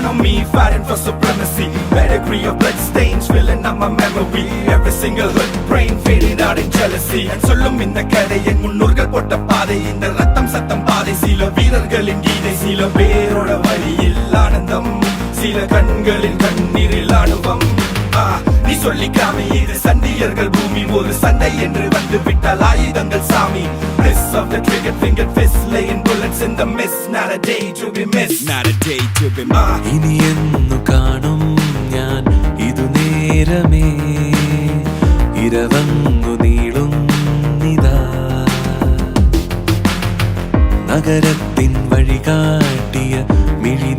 on me, fighting for supremacy. Pedigree of blood stains filling up my memory. Every single hood brain fading out in jealousy. And சொல்லும் இந்த கதை என் முன்னோர்கள் போட்ட பாதை. இந்த ரத்தம் சத்தம் பாதை சில வீரர்களின் கீதை. சில பேரோட வழியில் ஆனந்தம், சில கண்களின் கண்ணீரில் ஆணுவம். நீ சொல்லிக்காம இது சண்டியர்கள் பூமி. ஒரு சண்டை என்று வந்து விட்டால் ஆயுதங்கள் சாமி. Bliss of the triggered fingered fist, laying bullets in the mist. Not a day to be missed, not a day to be missed. ഇനി എന്നു കാണും ഞാൻ ഇതു നേരമേ, ഇരവങ്ങു നീളുന്നിതാ. നഗരത്തിൻ വഴി കാട്ടിയ മിഴിനാ